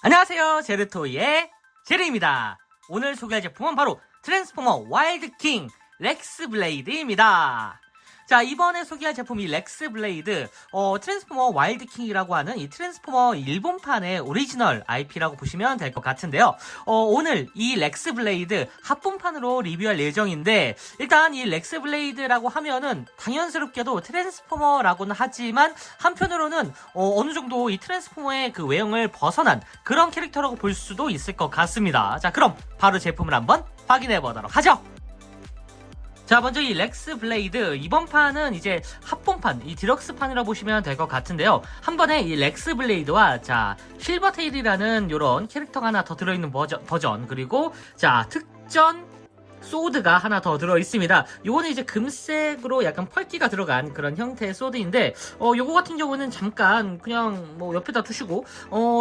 안녕하세요, 제르토이의 제르입니다. 오늘 소개할 제품은 바로 트랜스포머 와일드킹 렉스 블레이드입니다. 자, 이번에 소개할 제품이 렉스 블레이드, 트랜스포머 와일드킹이라고 하는 이 트랜스포머 일본판의 오리지널 IP라고 보시면 될 것 같은데요. 오늘 이 렉스 블레이드 합본판으로 리뷰할 예정인데, 일단 이 렉스 블레이드라고 하면은 당연스럽게도 트랜스포머라고는 하지만 한편으로는 어느 정도 이 트랜스포머의 그 외형을 벗어난 그런 캐릭터라고 볼 수도 있을 것 같습니다. 자, 그럼 바로 제품을 한번 확인해 보도록 하죠. 자, 먼저 이 렉스 블레이드, 이번 판은 이제 합본판, 이 디럭스판이라고 보시면 될 것 같은데요. 한 번에 이 렉스 블레이드와, 자, 실버테일이라는 요런 캐릭터가 하나 더 들어있는 버전, 그리고, 자, 특전 소드가 하나 더 들어있습니다. 요거는 이제 금색으로 약간 펄기가 들어간 그런 형태의 소드인데, 요거 같은 경우는 잠깐 그냥 뭐 옆에다 두시고,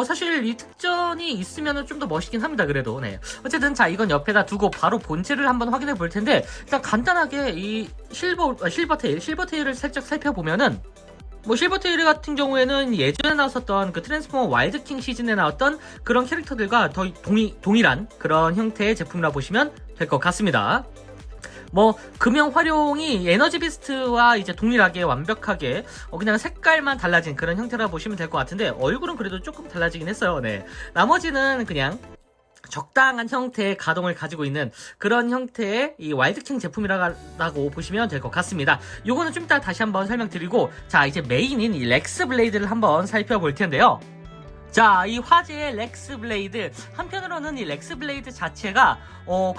사실 이 특전이 있으면은 좀 더 멋있긴 합니다, 그래도. 네. 어쨌든, 자, 이건 옆에다 두고 바로 본체를 한번 확인해 볼 텐데, 일단 간단하게 이 실버테일을 살짝 살펴보면은, 뭐 실버테일 같은 경우에는 예전에 나왔었던 그 트랜스포머 와일드킹 시즌에 나왔던 그런 캐릭터들과 더 동일한 그런 형태의 제품이라 보시면 될 것 같습니다. 뭐 금형 활용이 에너지 비스트와 이제 동일하게 완벽하게 그냥 색깔만 달라진 그런 형태라 보시면 될 것 같은데, 얼굴은 그래도 조금 달라지긴 했어요. 네. 나머지는 그냥 적당한 형태의 가동을 가지고 있는 그런 형태의 이 와일드킹 제품이라고 보시면 될 것 같습니다. 요거는 좀 이따 다시 한번 설명드리고, 자, 이제 메인인 이 렉스 블레이드를 한번 살펴볼 텐데요. 자, 이 화제의 렉스 블레이드, 한편으로는 이 렉스 블레이드 자체가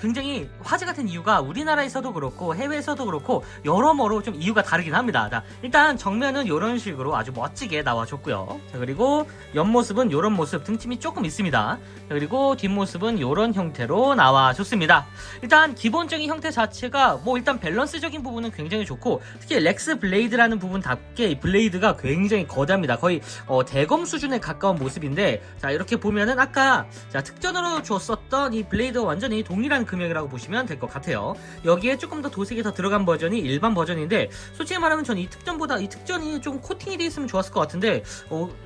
굉장히 화제가 된 이유가 우리나라에서도 그렇고 해외에서도 그렇고 여러모로 좀 이유가 다르긴 합니다. 자, 일단 정면은 이런 식으로 아주 멋지게 나와줬고요. 자, 그리고 옆모습은 이런 모습, 등짐이 조금 있습니다. 자, 그리고 뒷모습은 이런 형태로 나와줬습니다. 일단 기본적인 형태 자체가 뭐 일단 밸런스적인 부분은 굉장히 좋고, 특히 렉스 블레이드라는 부분답게 이 블레이드가 굉장히 거대합니다. 거의 대검 수준에 가까운 모습인데, 자, 이렇게 보면은 아까 자 특전으로 줬었던 이 블레이드와 완전히 동일한 금형이라고 보시면 될 것 같아요. 여기에 조금 더 도색이 더 들어간 버전이 일반 버전인데, 솔직히 말하면 전 이 특전이 좀 코팅이 돼 있으면 좋았을 것 같은데,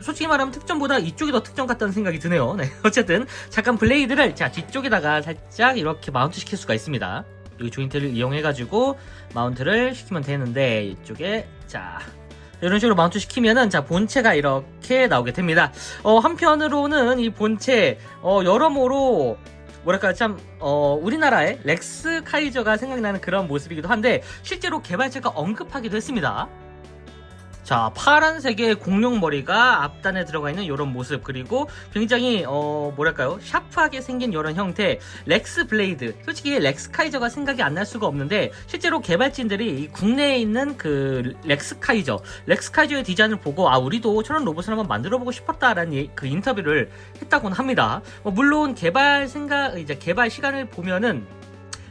솔직히 말하면 특전보다 이쪽이 더 특전 같다는 생각이 드네요. 네. 어쨌든 잠깐 블레이드를 자 뒤쪽에다가 살짝 이렇게 마운트 시킬 수가 있습니다. 이 조인트를 이용해가지고 마운트를 시키면 되는데, 이쪽에 자 이런 식으로 마운트 시키면은 자 본체가 이렇게 나오게 됩니다. 한편으로는 이 본체 여러모로 뭐랄까 참 우리나라의 렉스 카이저가 생각나는 그런 모습이기도 한데, 실제로 개발자가 언급하기도 했습니다. 자, 파란색의 공룡 머리가 앞단에 들어가 있는 이런 모습, 그리고 굉장히 뭐랄까요, 샤프하게 생긴 이런 형태 렉스 블레이드. 솔직히 렉스 카이저가 생각이 안 날 수가 없는데, 실제로 개발진들이 국내에 있는 그 렉스 카이저의 디자인을 보고 우리도 저런 로봇을 한번 만들어보고 싶었다라는 그 인터뷰를 했다고는 합니다. 물론 개발 시간을 보면은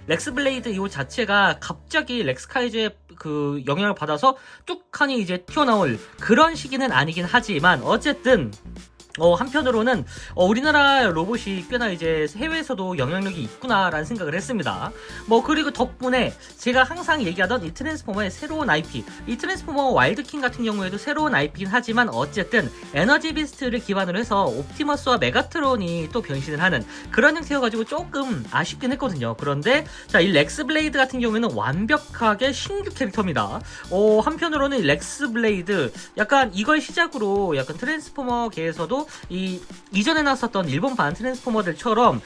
렉스 블레이드 이 자체가 갑자기 렉스 카이저의 그 영향을 받아서 뚝하니 이제 튀어나올 그런 시기는 아니긴 하지만, 어쨌든 한편으로는 우리나라 로봇이 꽤나 이제 해외에서도 영향력이 있구나라는 생각을 했습니다. 그리고 덕분에 제가 항상 얘기하던 이 트랜스포머의 새로운 IP, 이 트랜스포머 와일드킹 같은 경우에도 새로운 IP긴 하지만, 어쨌든 에너지 비스트를 기반으로 해서 옵티머스와 메가트론이 또 변신을 하는 그런 형태여가지고 조금 아쉽긴 했거든요. 그런데 자, 이 렉스 블레이드 같은 경우에는 완벽하게 신규 캐릭터입니다. 한편으로는 이 렉스 블레이드 약간 이걸 시작으로 약간 트랜스포머계에서도 이전에 나왔었던 일본판 트랜스포머들처럼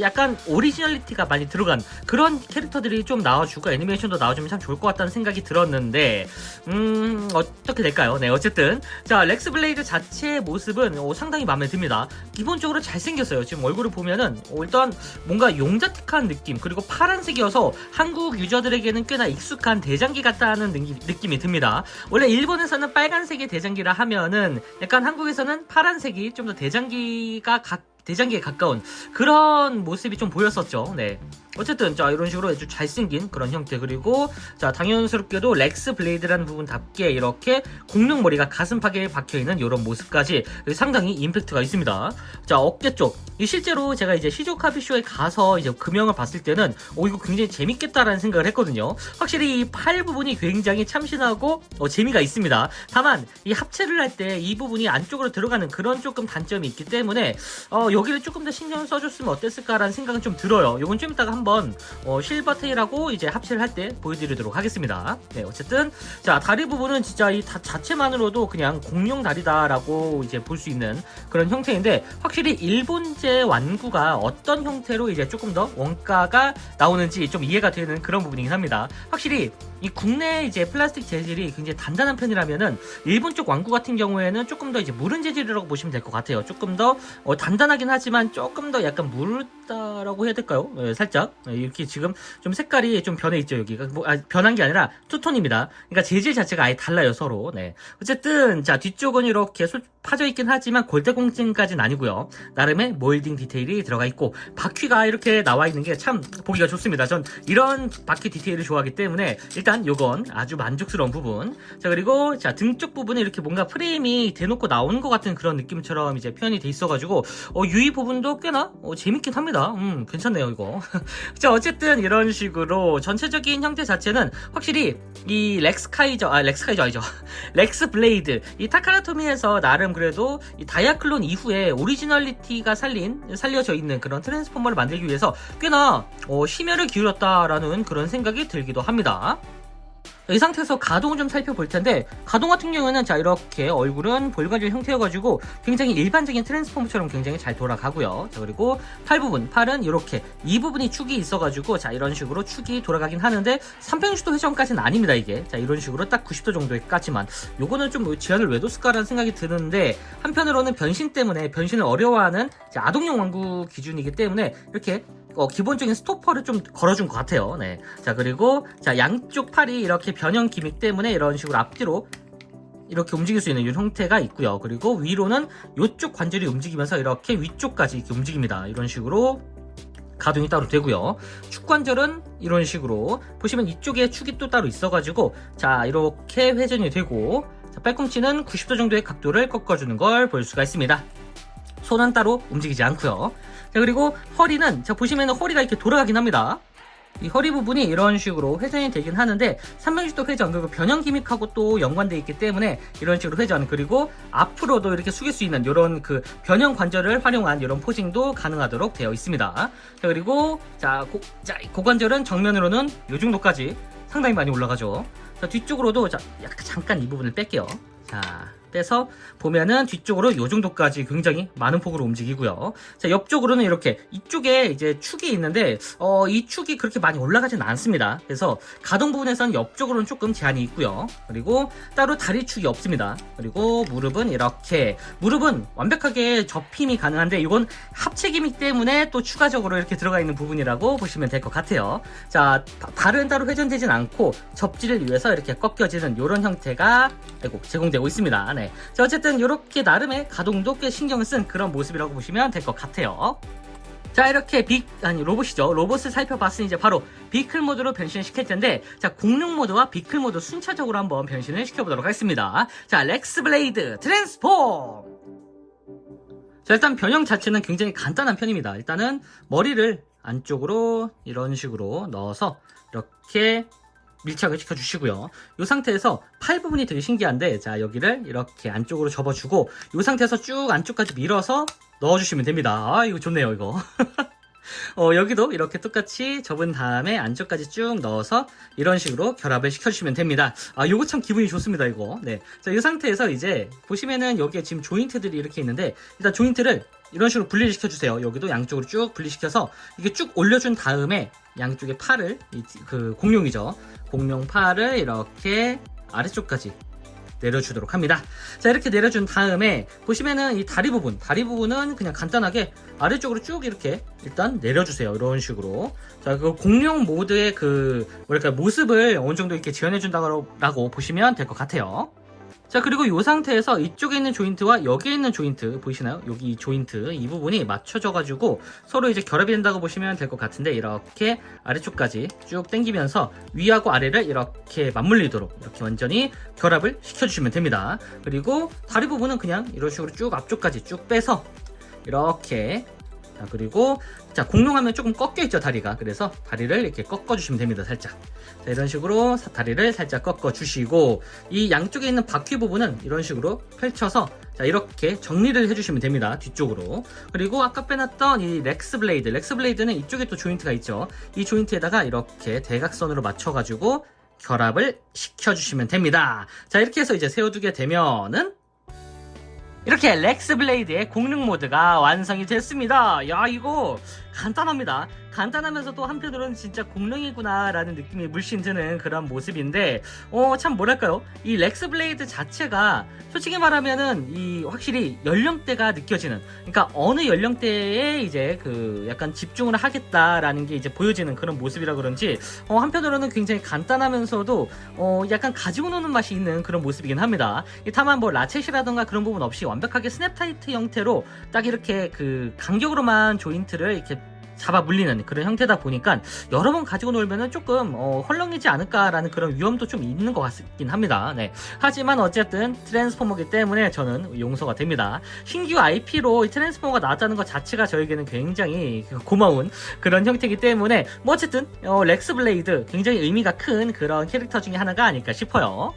약간 오리지널리티가 많이 들어간 그런 캐릭터들이 좀 나와주고 애니메이션도 나와주면 참 좋을 것 같다는 생각이 들었는데, 어떻게 될까요? 네, 어쨌든 자, 렉스 블레이드 자체의 모습은 상당히 마음에 듭니다. 기본적으로 잘생겼어요. 지금 얼굴을 보면은 일단 뭔가 용자틱한 느낌, 그리고 파란색이어서 한국 유저들에게는 꽤나 익숙한 대장기 같다는 느낌이 듭니다. 원래 일본에서는 빨간색의 대장기라 하면은 약간 한국에서는 파란색이 좀 더 대장기에 가까운 그런 모습이 좀 보였었죠. 네. 어쨌든 자 이런 식으로 아주 잘생긴 그런 형태, 그리고 자 당연스럽게도 렉스 블레이드라는 부분답게 이렇게 공룡 머리가 가슴팍에 박혀있는 이런 모습까지 상당히 임팩트가 있습니다. 자 어깨 쪽, 이 실제로 제가 이제 시조카비쇼에 가서 이제 금형을 봤을 때는 이거 굉장히 재밌겠다라는 생각을 했거든요. 확실히 이 팔 부분이 굉장히 참신하고 재미가 있습니다. 다만 이 합체를 할 때 이 부분이 안쪽으로 들어가는 그런 조금 단점이 있기 때문에 여기를 조금 더 신경을 써줬으면 어땠을까라는 생각은 좀 들어요. 이건 좀 이따가 한번 실버테일하고 이제 합체를 할 때 보여드리도록 하겠습니다. 네, 어쨌든 자 다리 부분은 진짜 이 자체만으로도 그냥 공룡 다리다라고 이제 볼 수 있는 그런 형태인데, 확실히 일본제 완구가 어떤 형태로 이제 조금 더 원가가 나오는지 좀 이해가 되는 그런 부분이긴 합니다. 확실히 이 국내 이제 플라스틱 재질이 굉장히 단단한 편이라면은 일본 쪽 완구 같은 경우에는 조금 더 이제 무른 재질이라고 보시면 될 것 같아요. 조금 더 단단하긴 하지만 조금 더 약간 무르다라고 해야 될까요? 네, 살짝 이렇게 지금 좀 색깔이 좀 변해 있죠. 여기가 변한 게 아니라 투톤입니다. 그러니까 재질 자체가 아예 달라요, 서로. 네. 어쨌든 자 뒤쪽은 이렇게 파져 있긴 하지만 골대공증까지는 아니고요. 나름의 몰딩 디테일이 들어가 있고 바퀴가 이렇게 나와 있는 게 참 보기가 좋습니다. 전 이런 바퀴 디테일을 좋아하기 때문에 일단 요건 아주 만족스러운 부분. 자 그리고 자 등 쪽 부분에 이렇게 뭔가 프레임이 대놓고 나오는 것 같은 그런 느낌처럼 이제 표현이 돼 있어가지고 유이 부분도 꽤나 재밌긴 합니다. 괜찮네요 이거. 자 어쨌든 이런 식으로 전체적인 형태 자체는 확실히 이 렉스 카이저 아니죠. 렉스 블레이드, 이 타카라토미에서 나름 그래도 이 다이아클론 이후에 오리지널리티가 살려져 있는 그런 트랜스포머를 만들기 위해서 꽤나 심혈을 기울였다라는 그런 생각이 들기도 합니다. 이 상태에서 가동을 좀 살펴볼 텐데, 가동 같은 경우에는 자 이렇게 얼굴은 볼관절 형태여가지고 굉장히 일반적인 트랜스포머처럼 굉장히 잘 돌아가고요. 자 그리고 팔은 이렇게 이 부분이 축이 있어가지고 자 이런 식으로 축이 돌아가긴 하는데 360도 회전까지는 아닙니다 이게. 자 이런 식으로 딱 90도 정도까지만. 요거는 좀 제한을 왜 뒀을까라는 생각이 드는데, 한편으로는 변신 때문에 변신을 어려워하는 아동용 완구 기준이기 때문에 이렇게 기본적인 스토퍼를 좀 걸어준 것 같아요. 네. 자 그리고 자 양쪽 팔이 이렇게 변형 기믹 때문에 이런 식으로 앞뒤로 이렇게 움직일 수 있는 이 형태가 있고요. 그리고 위로는 이쪽 관절이 움직이면서 이렇게 위쪽까지 이렇게 움직입니다. 이런 식으로 가동이 따로 되고요. 축 관절은 이런 식으로 보시면 이쪽에 축이 또 따로 있어가지고 자 이렇게 회전이 되고, 자 팔꿈치는 90도 정도의 각도를 꺾어주는 걸 볼 수가 있습니다. 손은 따로 움직이지 않고요. 자 그리고 허리는 자 보시면 허리가 이렇게 돌아가긴 합니다. 이 허리 부분이 이런 식으로 회전이 되긴 하는데 360도 회전, 그리고 변형 기믹하고 또 연관되어 있기 때문에 이런 식으로 회전, 그리고 앞으로도 이렇게 숙일 수 있는 이런 그 변형 관절을 활용한 이런 포징도 가능하도록 되어 있습니다. 자 그리고 자 고관절은 정면으로는 이 정도까지 상당히 많이 올라가죠. 자 뒤쪽으로도 자 약간 잠깐 이 부분을 뺄게요. 자 빼서 보면은 뒤쪽으로 요 정도까지 굉장히 많은 폭으로 움직이고요. 자 옆쪽으로는 이렇게 이쪽에 이제 축이 있는데 이 축이 그렇게 많이 올라가진 않습니다. 그래서 가동 부분에서는 옆쪽으로는 조금 제한이 있고요. 그리고 따로 다리 축이 없습니다. 그리고 무릎은 이렇게, 무릎은 완벽하게 접힘이 가능한데 이건 합체 기믹 때문에 또 추가적으로 이렇게 들어가 있는 부분이라고 보시면 될 것 같아요. 자 발은 따로 회전되진 않고 접지를 위해서 이렇게 꺾여지는 이런 형태가 제공되고 있습니다. 네. 자 어쨌든 이렇게 나름의 가동도 꽤 신경을 쓴 그런 모습이라고 보시면 될 것 같아요. 자 이렇게 로봇이죠. 로봇을 살펴봤으니 이제 바로 비클 모드로 변신을 시킬 텐데, 자 공룡 모드와 비클 모드 순차적으로 한번 변신을 시켜보도록 하겠습니다. 자 렉스 블레이드 트랜스폼. 자 일단 변형 자체는 굉장히 간단한 편입니다. 일단은 머리를 안쪽으로 이런 식으로 넣어서 이렇게 밀착을 시켜주시고요. 이 상태에서 팔 부분이 되게 신기한데, 자 여기를 이렇게 안쪽으로 접어주고 이 상태에서 쭉 안쪽까지 밀어서 넣어주시면 됩니다. 이거 좋네요 이거. 여기도 이렇게 똑같이 접은 다음에 안쪽까지 쭉 넣어서 이런 식으로 결합을 시켜주시면 됩니다. 요거 참 기분이 좋습니다 이거. 네. 자 이 상태에서 이제 보시면은 여기에 지금 조인트들이 이렇게 있는데, 일단 조인트를 이런 식으로 분리를 시켜주세요. 여기도 양쪽으로 쭉 분리시켜서 이게 쭉 올려준 다음에 양쪽에 팔을 그 공룡이죠. 공룡 팔을 이렇게 아래쪽까지 내려주도록 합니다. 자 이렇게 내려준 다음에 보시면은 이 다리 부분은 그냥 간단하게 아래쪽으로 쭉 이렇게 일단 내려주세요. 이런 식으로. 자 그 공룡 모드의 그 뭐랄까 모습을 어느 정도 이렇게 지원해 준다고 보시면 될 것 같아요. 자, 그리고 이 상태에서 이쪽에 있는 조인트와 여기에 있는 조인트 보이시나요? 여기 이 조인트 이 부분이 맞춰져 가지고 서로 이제 결합이 된다고 보시면 될 것 같은데, 이렇게 아래쪽까지 쭉 당기면서 위하고 아래를 이렇게 맞물리도록 이렇게 완전히 결합을 시켜주시면 됩니다. 그리고 다리 부분은 그냥 이런 식으로 쭉 앞쪽까지 쭉 빼서 이렇게, 자, 그리고 자, 공룡하면 조금 꺾여 있죠, 다리가. 그래서 다리를 이렇게 꺾어 주시면 됩니다, 살짝. 자, 이런 식으로 다리를 살짝 꺾어 주시고, 이 양쪽에 있는 바퀴 부분은 이런 식으로 펼쳐서 자, 이렇게 정리를 해주시면 됩니다, 뒤쪽으로. 그리고 아까 빼놨던 이 렉스 블레이드는 이쪽에 또 조인트가 있죠. 이 조인트에다가 이렇게 대각선으로 맞춰가지고 결합을 시켜주시면 됩니다. 자, 이렇게 해서 이제 세워두게 되면은 이렇게 렉스 블레이드의 공룡 모드가 완성이 됐습니다. 야, 이거 간단합니다. 간단하면서도 한편으로는 진짜 공룡이구나 라는 느낌이 물씬 드는 그런 모습인데, 참 뭐랄까요, 이 렉스 블레이드 자체가 솔직히 말하면은 이 확실히 연령대가 느껴지는, 그러니까 어느 연령대에 이제 그 약간 집중을 하겠다라는 게 이제 보여지는 그런 모습이라 그런지 한편으로는 굉장히 간단하면서도 약간 가지고 노는 맛이 있는 그런 모습이긴 합니다. 다만 뭐 라쳇이라던가 그런 부분 없이 완벽하게 스냅 타이트 형태로 딱 이렇게 그 간격으로만 조인트를 이렇게 잡아 물리는 그런 형태다 보니까 여러 번 가지고 놀면은 조금 헐렁이지 않을까라는 그런 위험도 좀 있는 것 같긴 합니다. 네. 하지만 어쨌든 트랜스포머기 때문에 저는 용서가 됩니다. 신규 IP로 이 트랜스포머가 나왔다는 것 자체가 저에게는 굉장히 고마운 그런 형태이기 때문에 뭐 어쨌든 렉스 블레이드 굉장히 의미가 큰 그런 캐릭터 중에 하나가 아닐까 싶어요.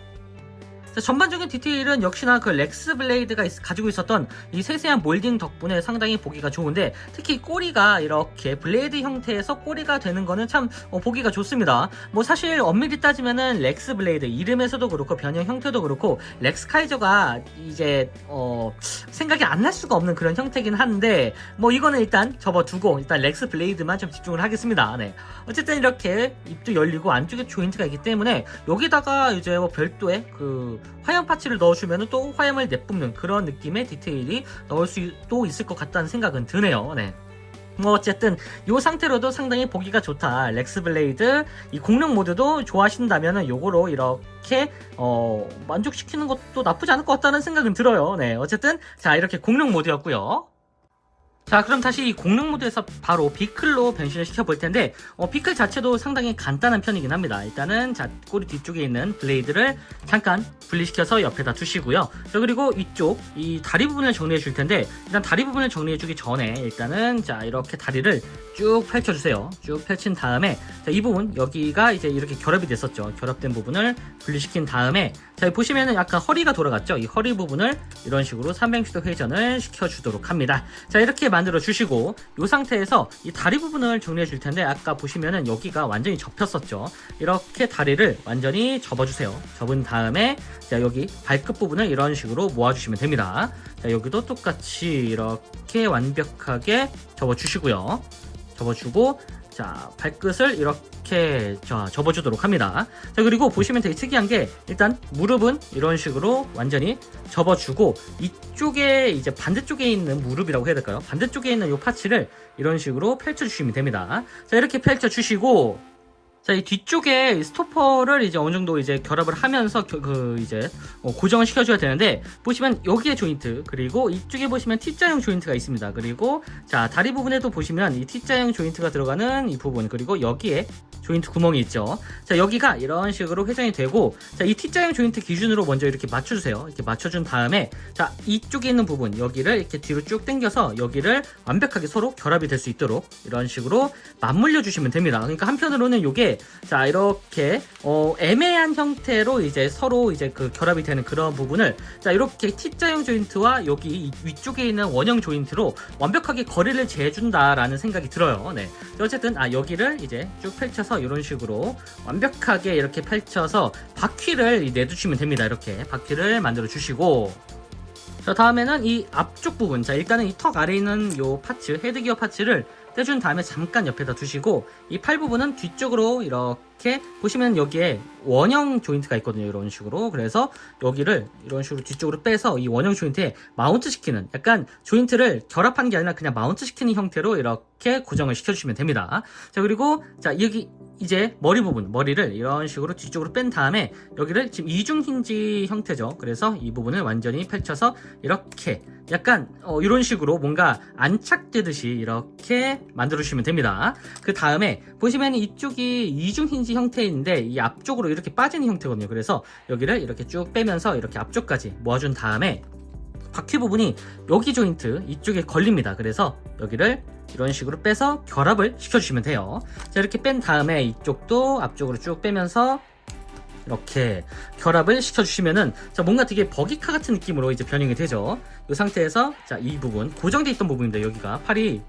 자, 전반적인 디테일은 역시나 그 렉스 블레이드가 가지고 있었던 이 세세한 몰딩 덕분에 상당히 보기가 좋은데, 특히 꼬리가 이렇게 블레이드 형태에서 꼬리가 되는 거는 참 보기가 좋습니다. 뭐 사실 엄밀히 따지면은 렉스 블레이드 이름에서도 그렇고 변형 형태도 그렇고 렉스 카이저가 이제 생각이 안 날 수가 없는 그런 형태긴 한데, 뭐 이거는 일단 접어두고 일단 렉스 블레이드만 좀 집중을 하겠습니다. 네. 어쨌든 이렇게 입도 열리고 안쪽에 조인트가 있기 때문에 여기다가 이제 뭐 별도의 그 화염 파츠를 넣어주면 또 화염을 내뿜는 그런 느낌의 디테일이 넣을 수도 있을 것 같다는 생각은 드네요. 네. 뭐 어쨌든 이 상태로도 상당히 보기가 좋다. 렉스 블레이드 이 공룡 모드도 좋아하신다면은 요거로 이렇게 만족시키는 것도 나쁘지 않을 것 같다는 생각은 들어요. 네. 어쨌든 자, 이렇게 공룡 모드였고요. 자, 그럼 다시 이 공룡 모드에서 바로 비클로 변신을 시켜볼 텐데, 비클 자체도 상당히 간단한 편이긴 합니다. 일단은 자, 꼬리 뒤쪽에 있는 블레이드를 잠깐 분리시켜서 옆에다 두시고요. 자, 그리고 이쪽 이 다리 부분을 정리해 줄 텐데, 일단 다리 부분을 정리해 주기 전에 일단은 자, 이렇게 다리를 쭉 펼쳐주세요. 쭉 펼친 다음에 자, 이 부분 여기가 이제 이렇게 결합이 됐었죠. 결합된 부분을 분리시킨 다음에 자, 보시면은 약간 허리가 돌아갔죠. 이 허리 부분을 이런 식으로 360도 회전을 시켜주도록 합니다. 자, 이렇게 만들어 주시고 이 상태에서 이 다리 부분을 정리해 줄 텐데, 아까 보시면은 여기가 완전히 접혔었죠. 이렇게 다리를 완전히 접어주세요. 접은 다음에 자, 여기 발끝 부분을 이런 식으로 모아주시면 됩니다. 자, 여기도 똑같이 이렇게 완벽하게 접어주시고요. 접어주고 자, 발끝을 이렇게 접어주도록 합니다. 자, 그리고 보시면 되게 특이한 게 일단 무릎은 이런 식으로 완전히 접어주고 이쪽에 이제 반대쪽에 있는 무릎이라고 해야 될까요? 반대쪽에 있는 이 파츠를 이런 식으로 펼쳐주시면 됩니다. 자, 이렇게 펼쳐주시고 자, 이 뒤쪽에 스토퍼를 이제 어느 정도 이제 결합을 하면서 이제 고정을 시켜줘야 되는데, 보시면 여기에 조인트, 그리고 이쪽에 보시면 T자형 조인트가 있습니다. 그리고 자, 다리 부분에도 보시면 이 T자형 조인트가 들어가는 이 부분, 그리고 여기에 조인트 구멍이 있죠. 자, 여기가 이런 식으로 회전이 되고, 자, 이 T자형 조인트 기준으로 먼저 이렇게 맞춰주세요. 이렇게 맞춰준 다음에 자, 이쪽에 있는 부분 여기를 이렇게 뒤로 쭉 당겨서 여기를 완벽하게 서로 결합이 될 수 있도록 이런 식으로 맞물려 주시면 됩니다. 그러니까 한편으로는 요게 자, 이렇게 애매한 형태로 이제 서로 이제 그 결합이 되는 그런 부분을 자, 이렇게 T자형 조인트와 여기 위쪽에 있는 원형 조인트로 완벽하게 거리를 재준다라는 생각이 들어요. 네. 어쨌든 여기를 이제 쭉 펼쳐서 이런 식으로 완벽하게 이렇게 펼쳐서 바퀴를 내두시면 됩니다. 이렇게 바퀴를 만들어 주시고, 자, 다음에는 이 앞쪽 부분, 자, 일단은 이 턱 아래에 있는 요 파츠, 헤드기어 파츠를 떼준 다음에 잠깐 옆에다 두시고, 이 팔 부분은 뒤쪽으로 이렇게 보시면 여기에 원형 조인트가 있거든요. 이런 식으로. 그래서 여기를 이런 식으로 뒤쪽으로 빼서 이 원형 조인트에 마운트 시키는, 약간 조인트를 결합한 게 아니라 그냥 마운트 시키는 형태로 이렇게 고정을 시켜주시면 됩니다. 자, 그리고 자, 여기 이제 머리 부분, 머리를 이런 식으로 뒤쪽으로 뺀 다음에 여기를 지금 이중 힌지 형태죠. 그래서 이 부분을 완전히 펼쳐서 이렇게 약간 이런 식으로 뭔가 안착되듯이 이렇게 만들어 주시면 됩니다. 그 다음에 보시면 이쪽이 이중 힌지 형태인데 이 앞쪽으로 이렇게 빠지는 형태거든요. 그래서 여기를 이렇게 쭉 빼면서 이렇게 앞쪽까지 모아준 다음에 바퀴 부분이 여기 조인트 이쪽에 걸립니다. 그래서 여기를 이런 식으로 빼서 결합을 시켜주시면 돼요. 자, 이렇게 뺀 다음에 이쪽도 앞쪽으로 쭉 빼면서 이렇게 결합을 시켜주시면은 자, 뭔가 되게 버기카 같은 느낌으로 이제 변형이 되죠. 이 상태에서 자, 이 부분 고정되어 있던 부분입니다. 여기가 팔이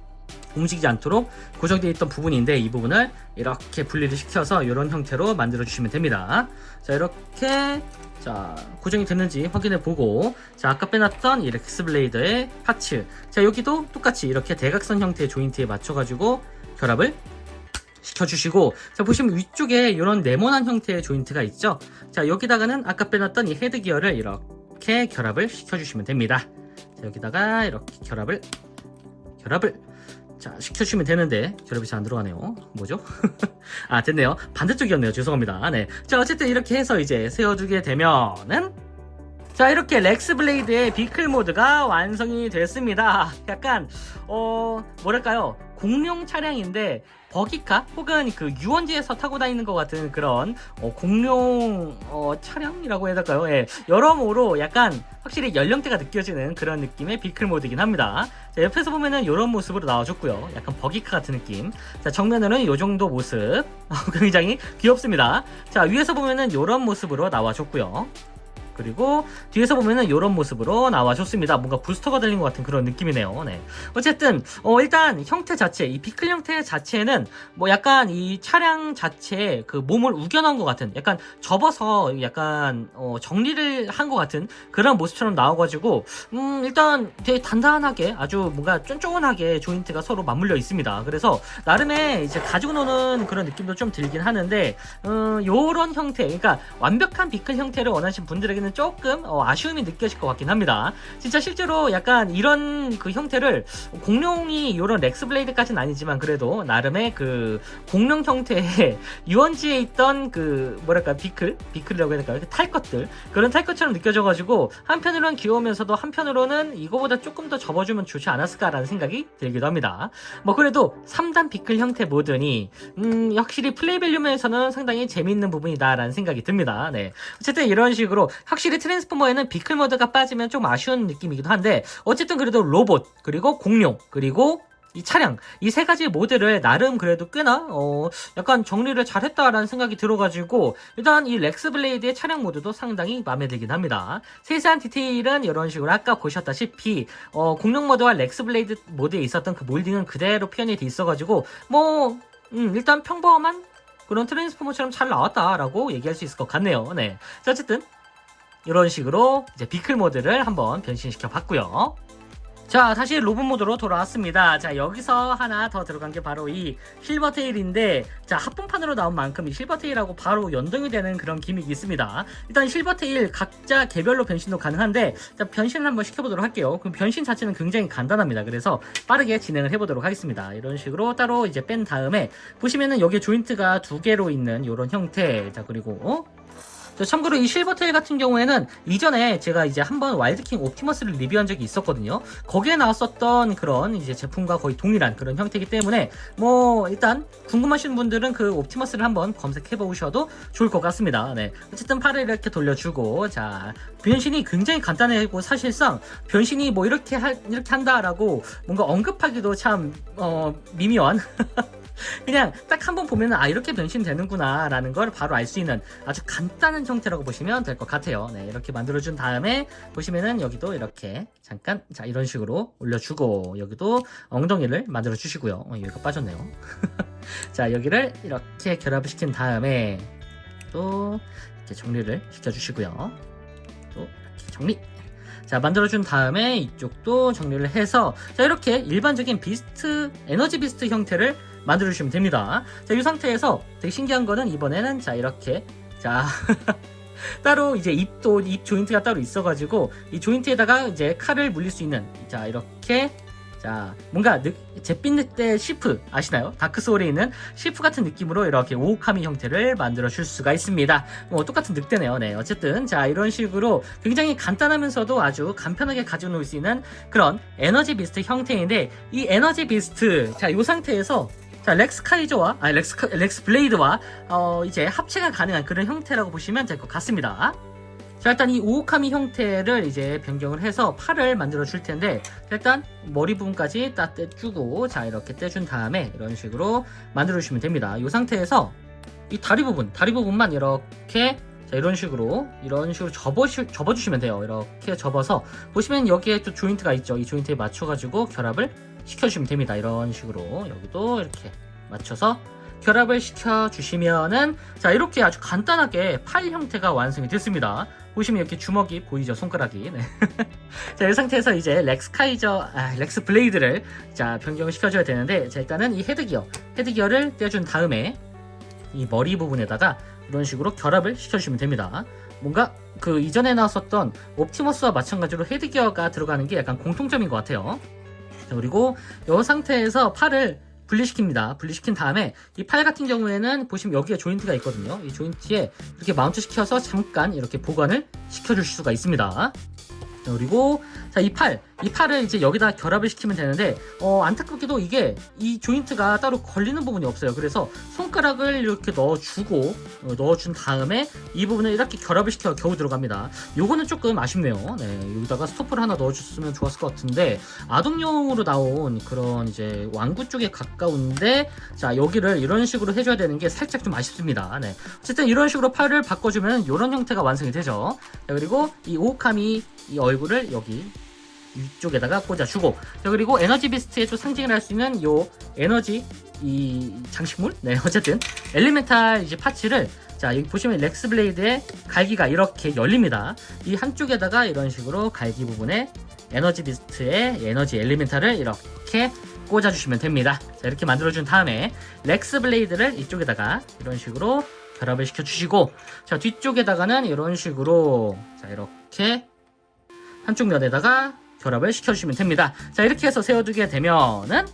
움직이지 않도록 고정되어 있던 부분인데 이 부분을 이렇게 분리를 시켜서 이런 형태로 만들어 주시면 됩니다. 자, 이렇게 자, 고정이 됐는지 확인해 보고 자, 아까 빼놨던 이 렉스블레이드의 파츠 자, 여기도 똑같이 이렇게 대각선 형태의 조인트에 맞춰 가지고 결합을 시켜주시고 자, 보시면 위쪽에 이런 네모난 형태의 조인트가 있죠. 자, 여기다가는 아까 빼놨던 이 헤드기어를 이렇게 결합을 시켜주시면 됩니다. 자, 여기다가 이렇게 결합을 자, 시켜주시면 되는데 결합이 잘 안 들어가네요. 뭐죠? 아, 됐네요. 반대쪽이었네요. 죄송합니다. 네. 자, 어쨌든 이렇게 해서 이제 세워주게 되면은 자, 이렇게 렉스블레이드의 비클 모드가 완성이 됐습니다. 약간 뭐랄까요, 공룡 차량인데 버기카 혹은 그 유원지에서 타고 다니는 것 같은 그런 공룡 차량이라고 해야 될까요? 예, 여러모로 약간 확실히 연령대가 느껴지는 그런 느낌의 비클 모드이긴 합니다. 자, 옆에서 보면은 이런 모습으로 나와줬고요. 약간 버기카 같은 느낌. 자, 정면으로는 이 정도 모습 굉장히 귀엽습니다. 자, 위에서 보면은 이런 모습으로 나와줬고요. 그리고 뒤에서 보면은 이런 모습으로 나와줬습니다. 뭔가 부스터가 달린 것 같은 그런 느낌이네요. 네. 어쨌든 일단 형태 자체, 이 비클 형태 자체는 뭐 약간 이 차량 자체에 그 몸을 우겨넣은 것 같은, 약간 접어서 약간 정리를 한 것 같은 그런 모습처럼 나와가지고 일단 되게 단단하게 아주 뭔가 쫀쫀하게 조인트가 서로 맞물려 있습니다. 그래서 나름의 이제 가지고 노는 그런 느낌도 좀 들긴 하는데 요런 형태, 그러니까 완벽한 비클 형태를 원하시는 분들에게는 조금 아쉬움이 느껴질 것 같긴 합니다. 진짜 실제로 약간 이런 그 형태를 공룡이 이런 렉스블레이드까지는 아니지만 그래도 나름의 그 공룡 형태의 유원지에 있던 그 뭐랄까 비클이라고 해야 될까요? 탈 것들, 그런 탈 것처럼 느껴져가지고 한편으로는 귀여우면서도 한편으로는 이거보다 조금 더 접어주면 좋지 않았을까라는 생각이 들기도 합니다. 뭐 그래도 3단 비클 형태 모드니 확실히 플레이 밸류면에서는 상당히 재미있는 부분이다라는 생각이 듭니다. 네. 어쨌든 이런 식으로 확실히 트랜스포머에는 비클 모드가 빠지면 좀 아쉬운 느낌이기도 한데 어쨌든 그래도 로봇 그리고 공룡 그리고 이 차량, 이 세 가지 모드를 나름 그래도 꽤나 약간 정리를 잘했다라는 생각이 들어가지고 일단 이 렉스블레이드의 차량 모드도 상당히 마음에 들긴 합니다. 세세한 디테일은 이런 식으로 아까 보셨다시피 공룡 모드와 렉스블레이드 모드에 있었던 그 몰딩은 그대로 표현이 돼 있어가지고 뭐 일단 평범한 그런 트랜스포머처럼 잘 나왔다라고 얘기할 수 있을 것 같네요. 네. 자, 어쨌든 이런 식으로 이제 비클 모드를 한번 변신시켜 봤고요. 자, 다시 로봇 모드로 돌아왔습니다. 자, 여기서 하나 더 들어간 게 바로 이 실버테일인데, 자, 합본판으로 나온 만큼 이 실버테일하고 바로 연동이 되는 그런 기믹이 있습니다. 일단 실버테일 각자 개별로 변신도 가능한데, 자, 변신을 한번 시켜보도록 할게요. 그럼 변신 자체는 굉장히 간단합니다. 그래서 빠르게 진행을 해보도록 하겠습니다. 이런 식으로 따로 이제 뺀 다음에, 보시면은 여기에 조인트가 2개로 있는 이런 형태. 자, 그리고 참고로 이 실버테일 같은 경우에는 이전에 제가 이제 한번 와일드킹 옵티머스를 리뷰한 적이 있었거든요. 거기에 나왔었던 그런 이제 제품과 거의 동일한 그런 형태이기 때문에 뭐 일단 궁금하신 분들은 그 옵티머스를 한번 검색해 보셔도 좋을 것 같습니다. 네. 어쨌든 팔을 이렇게 돌려주고, 자, 변신이 굉장히 간단하고 사실상 변신이 뭐 이렇게 한다라고 뭔가 언급하기도 참 미묘한 그냥 딱 한번 보면은 아, 이렇게 변신되는구나 라는 걸 바로 알 수 있는 아주 간단한 형태라고 보시면 될 것 같아요. 네, 이렇게 만들어준 다음에 보시면은 여기도 이렇게 잠깐 자, 이런 식으로 올려주고, 여기도 엉덩이를 만들어 주시고요. 여기가 빠졌네요. 자, 여기를 이렇게 결합을 시킨 다음에 또 이렇게 정리를 시켜주시고요. 또 이렇게 정리. 자, 만들어준 다음에 이쪽도 정리를 해서 자, 이렇게 일반적인 비스트, 에너지 비스트 형태를 만들어주시면 됩니다. 자, 이 상태에서 되게 신기한 거는 이번에는 자, 이렇게 자 따로 이제 입 조인트가 따로 있어가지고 이 조인트에다가 이제 칼을 물릴 수 있는 자, 이렇게 자, 뭔가 잿빛 늑대 시프 아시나요? 다크소울에 있는 시프 같은 느낌으로 이렇게 오오카미 형태를 만들어 줄 수가 있습니다. 뭐 똑같은 늑대네요. 네, 어쨌든 자, 이런 식으로 굉장히 간단하면서도 아주 간편하게 가지고 놀 수 있는 그런 에너지 비스트 형태인데, 이 에너지 비스트, 자, 이 상태에서 자, 렉스 블레이드와 이제 합체가 가능한 그런 형태라고 보시면 될 것 같습니다. 자, 일단 이 오오카미 형태를 이제 변경을 해서 팔을 만들어 줄 텐데, 일단 머리 부분까지 딱 떼주고, 자, 이렇게 떼준 다음에 이런 식으로 만들어 주시면 됩니다. 이 상태에서 이 다리 부분만 이렇게, 자, 이런 식으로 접어주시면 돼요. 이렇게 접어서 보시면 여기에 또 조인트가 있죠. 이 조인트에 맞춰가지고 결합을 시켜주시면 됩니다. 이런 식으로 여기도 이렇게 맞춰서 결합을 시켜주시면은, 자, 이렇게 아주 간단하게 팔 형태가 완성이 됐습니다. 보시면 이렇게 주먹이 보이죠? 손가락이. 네. 자, 이 상태에서 이제 렉스 블레이드를 자, 변경을 시켜줘야 되는데, 자, 일단은 이 헤드기어를 떼준 다음에 이 머리 부분에다가 이런 식으로 결합을 시켜주시면 됩니다. 뭔가 그 이전에 나왔었던 옵티머스와 마찬가지로 헤드기어가 들어가는 게 약간 공통점인 것 같아요. 자, 그리고 이 상태에서 팔을 분리시킵니다. 분리시킨 다음에 이 팔 같은 경우에는 보시면 여기에 조인트가 있거든요. 이 조인트에 이렇게 마운트 시켜서 잠깐 이렇게 보관을 시켜줄 수가 있습니다. 자, 그리고 자, 이 팔을 이제 여기다 결합을 시키면 되는데, 안타깝게도 이게 이 조인트가 따로 걸리는 부분이 없어요. 그래서 손가락을 이렇게 넣어준 다음에 이 부분을 이렇게 결합을 시켜 겨우 들어갑니다. 요거는 조금 아쉽네요. 네, 여기다가 스토퍼를 하나 넣어줬으면 좋았을 것 같은데, 아동용으로 나온 그런 이제 완구 쪽에 가까운데, 자, 여기를 이런 식으로 해줘야 되는 게 살짝 좀 아쉽습니다. 네, 어쨌든 이런 식으로 팔을 바꿔주면 이런 형태가 완성이 되죠. 자, 그리고 이 오오카미 이 얼굴을 여기 위쪽에다가 꽂아주고, 자, 그리고 에너지 비스트의 좀 상징을 할 수 있는 요 에너지 이 장식물, 네, 어쨌든 엘리멘탈 이제 파츠를, 자, 여기 보시면 렉스 블레이드의 갈기가 이렇게 열립니다. 이 한쪽에다가 이런 식으로 갈기 부분에 에너지 비스트의 에너지 엘리멘탈을 이렇게 꽂아주시면 됩니다. 자, 이렇게 만들어준 다음에 렉스 블레이드를 이쪽에다가 이런 식으로 결합을 시켜주시고, 자, 뒤쪽에다가는 이런 식으로, 자, 이렇게 한쪽 면에다가 결합을 시켜주시면 됩니다. 자, 이렇게 해서 세워두게 되면은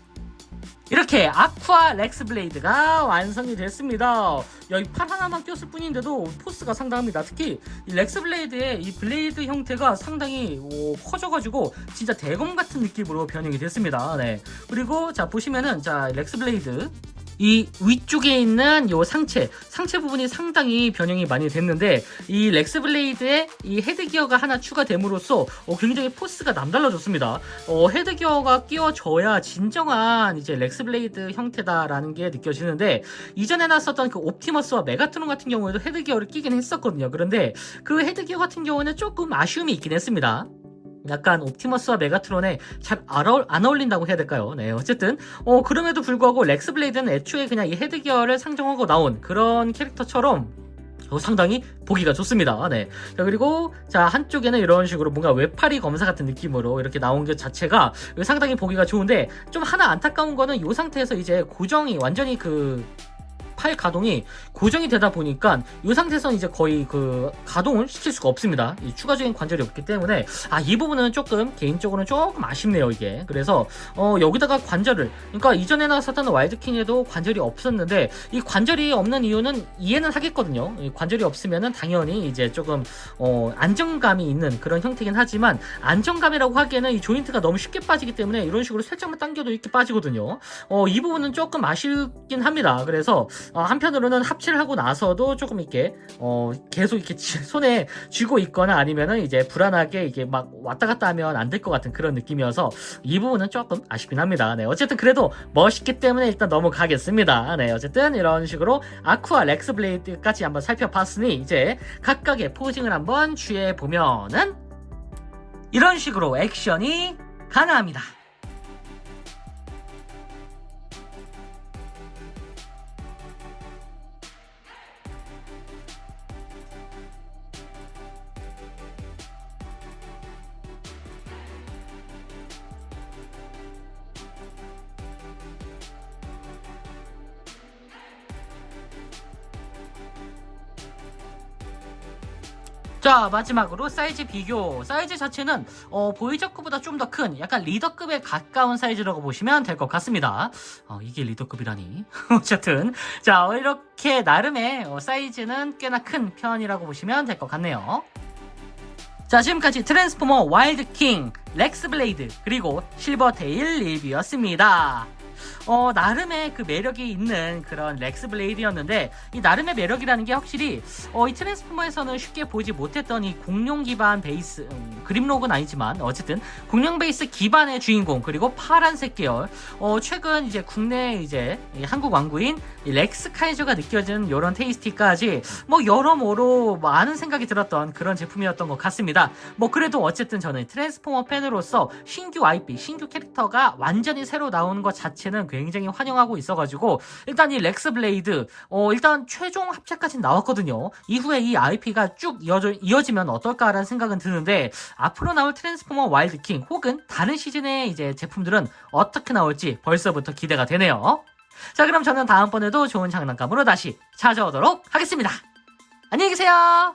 이렇게 아쿠아 렉스 블레이드가 완성이 됐습니다. 야, 이 팔 하나만 꼈을 뿐인데도 포스가 상당합니다. 특히 이 렉스 블레이드의 이 블레이드 형태가 상당히 커져가지고 진짜 대검 같은 느낌으로 변형이 됐습니다. 네. 그리고 자, 보시면은 자, 렉스 블레이드 이 위쪽에 있는 요 상체 부분이 상당히 변형이 많이 됐는데, 이 렉스 블레이드에 이 헤드기어가 하나 추가됨으로써 굉장히 포스가 남달라졌습니다. 헤드기어가 끼워져야 진정한 이제 렉스 블레이드 형태다라는 게 느껴지는데, 이전에 나왔었던 그 옵티머스와 메가트론 같은 경우에도 헤드기어를 끼긴 했었거든요. 그런데 그 헤드기어 같은 경우는 조금 아쉬움이 있긴 했습니다. 약간 옵티머스와 메가트론에 잘 안 어울린다고 해야 될까요? 네, 어쨌든 그럼에도 불구하고 렉스 블레이드는 애초에 그냥 이 헤드기어를 상정하고 나온 그런 캐릭터처럼 상당히 보기가 좋습니다. 네. 자, 그리고 자, 한쪽에는 이런 식으로 뭔가 외파리 검사 같은 느낌으로 이렇게 나온 것 자체가 상당히 보기가 좋은데, 좀 하나 안타까운 거는 이 상태에서 이제 고정이 완전히 팔 가동이 고정이 되다 보니까 이 상태에서는 이제 거의 그 가동을 시킬 수가 없습니다. 이 추가적인 관절이 없기 때문에 이 부분은 조금 개인적으로는 조금 아쉽네요, 이게. 그래서 여기다가 관절을, 그러니까 이전에 나왔었던 와일드킹에도 관절이 없었는데, 이 관절이 없는 이유는 이해는 하겠거든요. 이 관절이 없으면은 당연히 이제 조금 안정감이 있는 그런 형태긴 하지만, 안정감이라고 하기에는 이 조인트가 너무 쉽게 빠지기 때문에 이런 식으로 살짝만 당겨도 이렇게 빠지거든요. 이 부분은 조금 아쉽긴 합니다. 그래서 한편으로는 합체를 하고 나서도 조금 이렇게 계속 이렇게 손에 쥐고 있거나 아니면은 이제 불안하게 이게 막 왔다 갔다 하면 안 될 것 같은 그런 느낌이어서 이 부분은 조금 아쉽긴 합니다. 네, 어쨌든 그래도 멋있기 때문에 일단 넘어가겠습니다. 네, 어쨌든 이런 식으로 아쿠아 렉스 블레이드까지 한번 살펴봤으니 이제 각각의 포징을 한번 취해 보면은 이런 식으로 액션이 가능합니다. 자, 마지막으로 사이즈 비교. 사이즈 자체는 보이저급보다 좀 더 큰 약간 리더급에 가까운 사이즈라고 보시면 될 것 같습니다. 이게 리더급이라니. 어쨌든 자, 이렇게 나름의 사이즈는 꽤나 큰 편이라고 보시면 될 것 같네요. 자, 지금까지 트랜스포머 와일드 킹, 렉스 블레이드, 그리고 실버테일 리뷰였습니다. 나름의 그 매력이 있는 그런 렉스 블레이드였는데, 이 나름의 매력이라는 게 확실히 이 트랜스포머에서는 쉽게 보지 못했던 이 공룡 기반 베이스, 그림록은 아니지만 어쨌든 공룡 베이스 기반의 주인공, 그리고 파란색 계열, 최근 이제 국내 이제 한국 왕구인 이 렉스 카이저가 느껴지는 이런 테이스티까지 뭐 여러모로 많은 생각이 들었던 그런 제품이었던 것 같습니다. 뭐 그래도 어쨌든 저는 트랜스포머 팬으로서 신규 IP, 신규 캐릭터가 완전히 새로 나오는 것 자체는 굉장히 환영하고 있어가지고, 일단 이 렉스 블레이드 일단 최종 합체까지 나왔거든요. 이후에 이 IP가 쭉 이어지면 어떨까라는 생각은 드는데, 앞으로 나올 트랜스포머 와일드 킹 혹은 다른 시즌의 이제 제품들은 어떻게 나올지 벌써부터 기대가 되네요. 자, 그럼 저는 다음번에도 좋은 장난감으로 다시 찾아오도록 하겠습니다. 안녕히 계세요.